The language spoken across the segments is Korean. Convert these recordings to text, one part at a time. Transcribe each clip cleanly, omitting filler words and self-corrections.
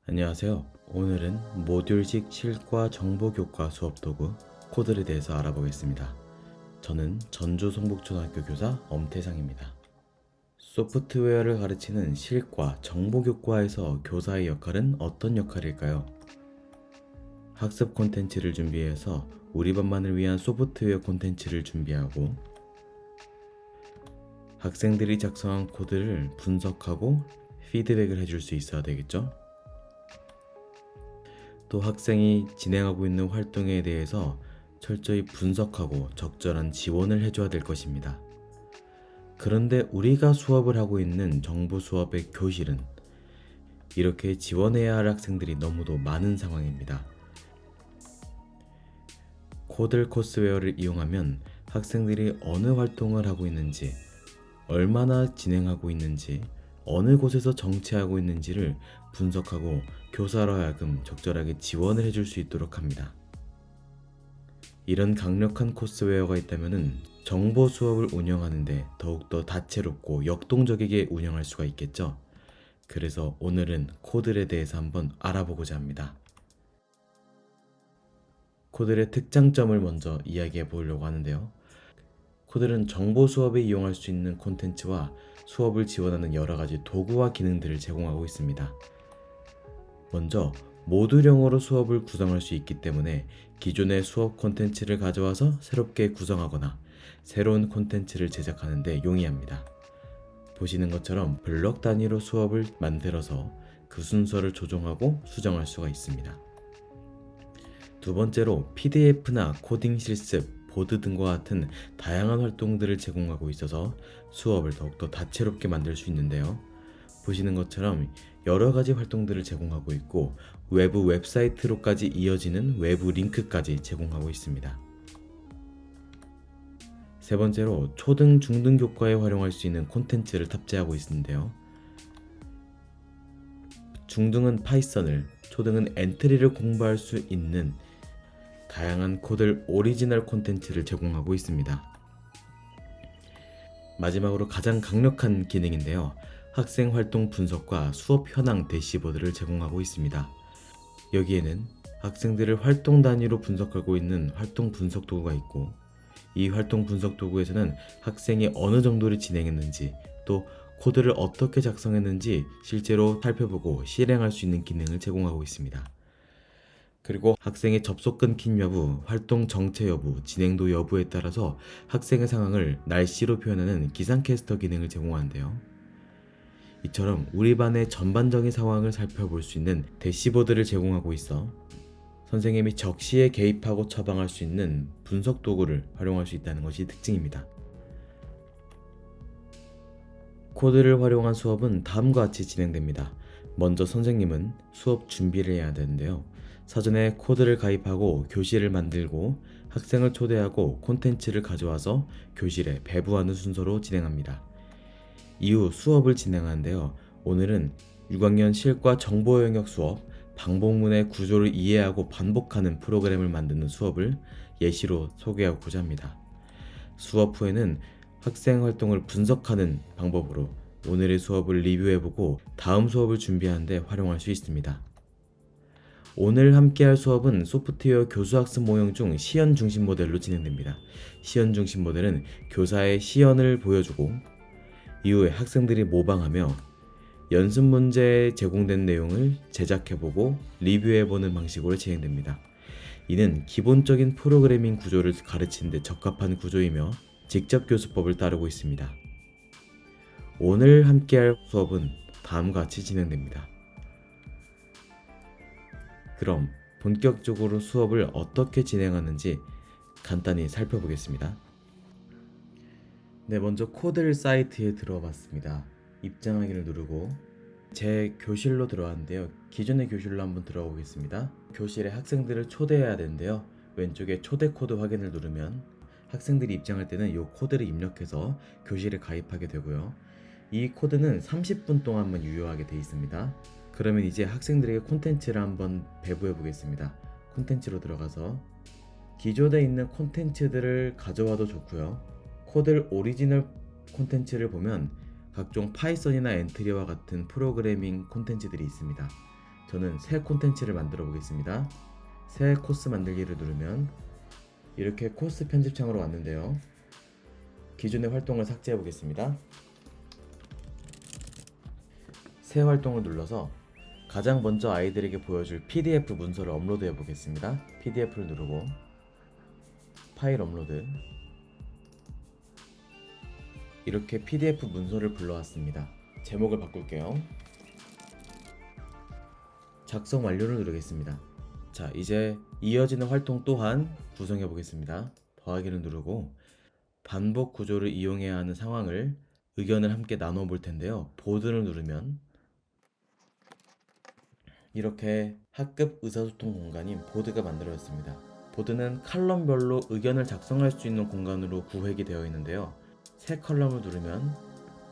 안녕하세요. 오늘은 모듈식 실과 정보교과 수업 도구 코드에 대해서 알아보겠습니다. 저는 전주 성북초등학교 교사 엄태상입니다. 소프트웨어를 가르치는 실과 정보교과에서 교사의 역할은 어떤 역할일까요? 학습 콘텐츠를 준비해서 우리班만을 위한 소프트웨어 콘텐츠를 준비하고 학생들이 작성한 코드를 분석하고 피드백을 해줄 수 있어야 되겠죠? 또 학생이 진행하고 있는 활동에 대해서 철저히 분석하고 적절한 지원을 해줘야 될 것입니다. 그런데 우리가 수업을 하고 있는 정보 수업의 교실은 이렇게 지원해야 할 학생들이 너무도 많은 상황입니다. 코들 코스웨어를 이용하면 학생들이 어느 활동을 하고 있는지, 얼마나 진행하고 있는지, 어느 곳에서 정체하고 있는지를 분석하고 교사로 하여금 적절하게 지원을 해줄 수 있도록 합니다. 이런 강력한 코스웨어가 있다면 정보 수업을 운영하는데 더욱더 다채롭고 역동적이게 운영할 수가 있겠죠. 그래서 오늘은 코들에 대해서 한번 알아보고자 합니다. 코들의 특장점을 먼저 이야기해 보려고 하는데요. 코들은 정보 수업에 이용할 수 있는 콘텐츠와 수업을 지원하는 여러 가지 도구와 기능들을 제공하고 있습니다. 먼저 모듈형으로 수업을 구성할 수 있기 때문에 기존의 수업 콘텐츠를 가져와서 새롭게 구성하거나 새로운 콘텐츠를 제작하는 데 용이합니다. 보시는 것처럼 블록 단위로 수업을 만들어서 그 순서를 조정하고 수정할 수가 있습니다. 두 번째로 PDF나 코딩 실습, 보드 등과 같은 다양한 활동들을 제공하고 있어서 수업을 더욱더 다채롭게 만들 수 있는데요. 보시는 것처럼 여러 가지 활동들을 제공하고 있고 외부 웹사이트로까지 이어지는 외부 링크까지 제공하고 있습니다. 세 번째로 초등, 중등 교과에 활용할 수 있는 콘텐츠를 탑재하고 있는데요. 중등은 파이썬을, 초등은 엔트리를 공부할 수 있는 다양한 코들 오리지널 콘텐츠를 제공하고 있습니다. 마지막으로 가장 강력한 기능인데요. 학생 활동 분석과 수업 현황 대시보드를 제공하고 있습니다. 여기에는 학생들을 활동 단위로 분석하고 있는 활동 분석 도구가 있고 이 활동 분석 도구에서는 학생이 어느 정도를 진행했는지 또 코드를 어떻게 작성했는지 실제로 살펴보고 실행할 수 있는 기능을 제공하고 있습니다. 그리고 학생의 접속 끊긴 여부, 활동 정체 여부, 진행도 여부에 따라서 학생의 상황을 날씨로 표현하는 기상캐스터 기능을 제공하는데요. 이처럼 우리 반의 전반적인 상황을 살펴볼 수 있는 대시보드를 제공하고 있어 선생님이 적시에 개입하고 처방할 수 있는 분석 도구를 활용할 수 있다는 것이 특징입니다. 코드를 활용한 수업은 다음과 같이 진행됩니다. 먼저 선생님은 수업 준비를 해야 되는데요. 사전에 코드를 가입하고 교실을 만들고 학생을 초대하고 콘텐츠를 가져와서 교실에 배부하는 순서로 진행합니다. 이후 수업을 진행하는데요. 오늘은 6학년 실과 정보 영역 수업, 방법문의 구조를 이해하고 반복하는 프로그램을 만드는 수업을 예시로 소개하고자 합니다. 수업 후에는 학생 활동을 분석하는 방법으로 오늘의 수업을 리뷰해보고 다음 수업을 준비하는데 활용할 수 있습니다. 오늘 함께할 수업은 소프트웨어 교수학습 모형 중 시연 중심 모델로 진행됩니다. 시연 중심 모델은 교사의 시연을 보여주고 이후에 학생들이 모방하며 연습 문제에 제공된 내용을 제작해보고 리뷰해보는 방식으로 진행됩니다. 이는 기본적인 프로그래밍 구조를 가르치는 데 적합한 구조이며 직접 교수법을 따르고 있습니다. 오늘 함께할 수업은 다음과 같이 진행됩니다. 그럼 본격적으로 수업을 어떻게 진행하는지 간단히 살펴보겠습니다. 네, 먼저 코들 사이트에 들어봤습니다. 입장하기를 누르고 제 교실로 들어왔는데요. 기존의 교실로 한번 들어가 보겠습니다. 교실에 학생들을 초대해야 되는데요. 왼쪽에 초대 코드 확인을 누르면 학생들이 입장할 때는 이 코드를 입력해서 교실에 가입하게 되고요. 이 코드는 30분 동안만 유효하게 되어 있습니다. 그러면 이제 학생들에게 콘텐츠를 한번 배부해 보겠습니다. 콘텐츠로 들어가서 기존에 있는 콘텐츠들을 가져와도 좋고요. 코들 오리지널 콘텐츠를 보면 각종 파이썬이나 엔트리와 같은 프로그래밍 콘텐츠들이 있습니다. 저는 새 콘텐츠를 만들어 보겠습니다. 새 코스 만들기를 누르면 이렇게 코스 편집창으로 왔는데요. 기존의 활동을 삭제해 보겠습니다. 새 활동을 눌러서 가장 먼저 아이들에게 보여줄 PDF 문서를 업로드해 보겠습니다. PDF를 누르고 파일 업로드. 이렇게 PDF 문서를 불러왔습니다. 제목을 바꿀게요. 작성 완료를 누르겠습니다. 자, 이제 이어지는 활동 또한 구성해 보겠습니다. 더하기를 누르고 반복 구조를 이용해야 하는 상황을 의견을 함께 나눠 볼 텐데요. 보드를 누르면 이렇게 학급 의사소통 공간인 보드가 만들어졌습니다. 보드는 칼럼별로 의견을 작성할 수 있는 공간으로 구획이 되어 있는데요. 새 컬럼을 누르면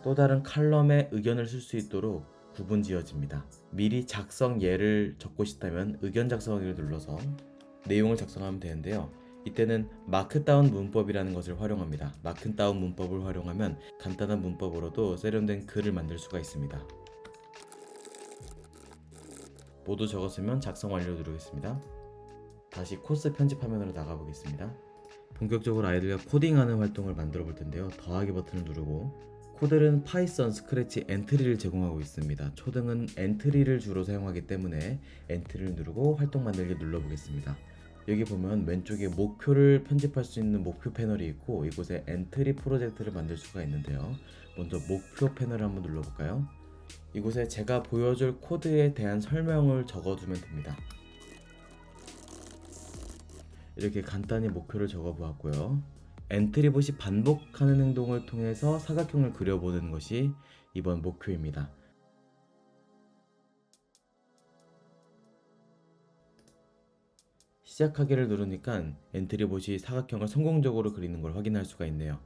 또 다른 칼럼에 의견을 쓸 수 있도록 구분 지어집니다. 미리 작성 예를 적고 싶다면 의견 작성하기를 눌러서 내용을 작성하면 되는데요. 이때는 마크다운 문법이라는 것을 활용합니다. 마크다운 문법을 활용하면 간단한 문법으로도 세련된 글을 만들 수가 있습니다. 모두 적었으면 작성 완료 누르겠습니다. 다시 코스 편집 화면으로 나가보겠습니다. 본격적으로 아이들과 코딩하는 활동을 만들어 볼 텐데요. 더하기 버튼을 누르고 코드는 파이썬, 스크래치, 엔트리를 제공하고 있습니다. 초등은 엔트리를 주로 사용하기 때문에 엔트리를 누르고 활동 만들기 눌러보겠습니다. 여기 보면 왼쪽에 목표를 편집할 수 있는 목표 패널이 있고 이곳에 엔트리 프로젝트를 만들 수가 있는데요. 먼저 목표 패널을 한번 눌러볼까요? 이곳에 제가 보여줄 코드에 대한 설명을 적어주면 됩니다. 이렇게 간단히 목표를 적어보았고요. 엔트리봇이 반복하는 행동을 통해서 사각형을 그려보는 것이 이번 목표입니다. 시작하기를 누르니까 엔트리봇이 사각형을 성공적으로 그리는 걸 확인할 수가 있네요.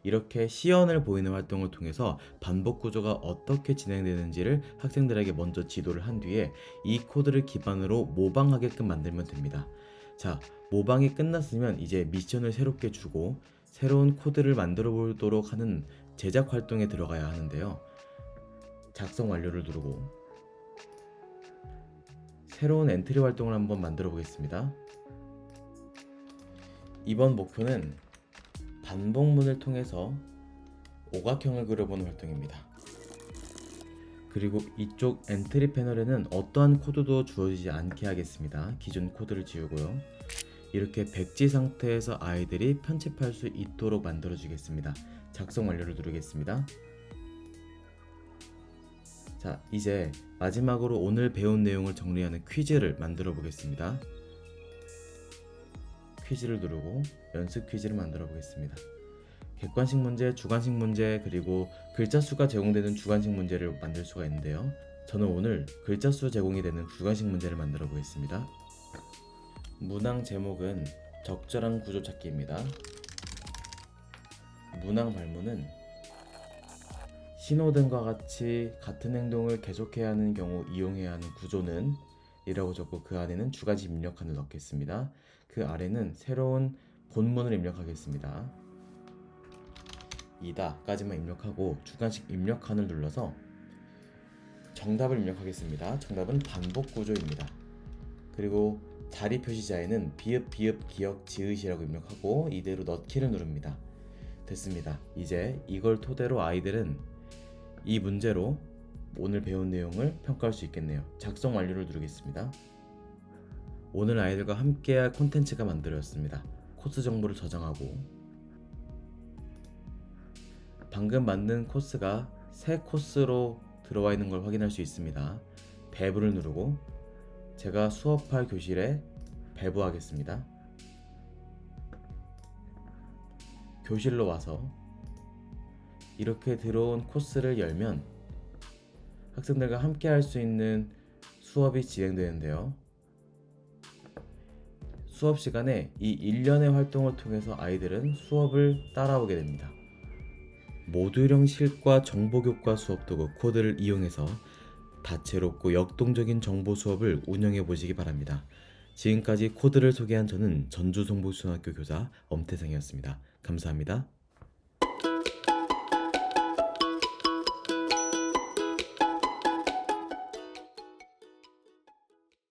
이렇게 시연을 보이는 활동을 통해서 반복 구조가 어떻게 진행되는지를 학생들에게 먼저 지도를 한 뒤에 이 코드를 기반으로 모방하게끔 만들면 됩니다. 자, 모방이 끝났으면 이제 미션을 새롭게 주고 새로운 코드를 만들어 보도록 하는 제작 활동에 들어가야 하는데요. 작성 완료를 누르고 새로운 엔트리 활동을 한번 만들어 보겠습니다. 이번 목표는 반복문을 통해서 오각형을 그려보는 활동입니다. 그리고 이쪽 엔트리 패널에는 어떠한 코드도 주어지지 않게 하겠습니다. 기존 코드를 지우고요. 이렇게 백지 상태에서 아이들이 편집할 수 있도록 만들어 주겠습니다. 작성 완료를 누르겠습니다. 자, 이제 마지막으로 오늘 배운 내용을 정리하는 퀴즈를 만들어 보겠습니다. 퀴즈를 누르고 연습 퀴즈를 만들어 보겠습니다. 객관식 문제, 주관식 문제, 그리고 글자 수가 제공되는 주관식 문제를 만들 수가 있는데요. 저는 오늘 글자 수 제공이 되는 주관식 문제를 만들어 보겠습니다. 문항 제목은 적절한 구조 찾기입니다. 문항 발문은 신호등과 같이 같은 행동을 계속해야 하는 경우 이용해야 하는 구조는 이라고 적고 그 안에는 주관식 입력칸을 넣겠습니다. 그 아래는 새로운 본문을 입력하겠습니다. 이다 까지만 입력하고 주관식 입력칸을 눌러서 정답을 입력하겠습니다. 정답은 반복 구조입니다. 그리고 자리 표시자에는 비읍 기역 지읒이라고 입력하고 이대로 넣기를 누릅니다. 됐습니다. 이제 이걸 토대로 아이들은 이 문제로 오늘 배운 내용을 평가할 수 있겠네요. 작성 완료를 누르겠습니다. 오늘 아이들과 함께할 콘텐츠가 만들어졌습니다. 코스 정보를 저장하고 방금 만든 코스가 새 코스로 들어와 있는 걸 확인할 수 있습니다. 배부를 누르고 제가 수업할 교실에 배부하겠습니다. 교실로 와서 이렇게 들어온 코스를 열면 학생들과 함께 할 수 있는 수업이 진행되는데요. 수업 시간에 이 일련의 활동을 통해서 아이들은 수업을 따라오게 됩니다. 모듈형 실과 정보교과 수업 도구 코드를 이용해서 다채롭고 역동적인 정보 수업을 운영해 보시기 바랍니다. 지금까지 코드를 소개한 저는 전주송복초등학교 교사 엄태상이었습니다. 감사합니다.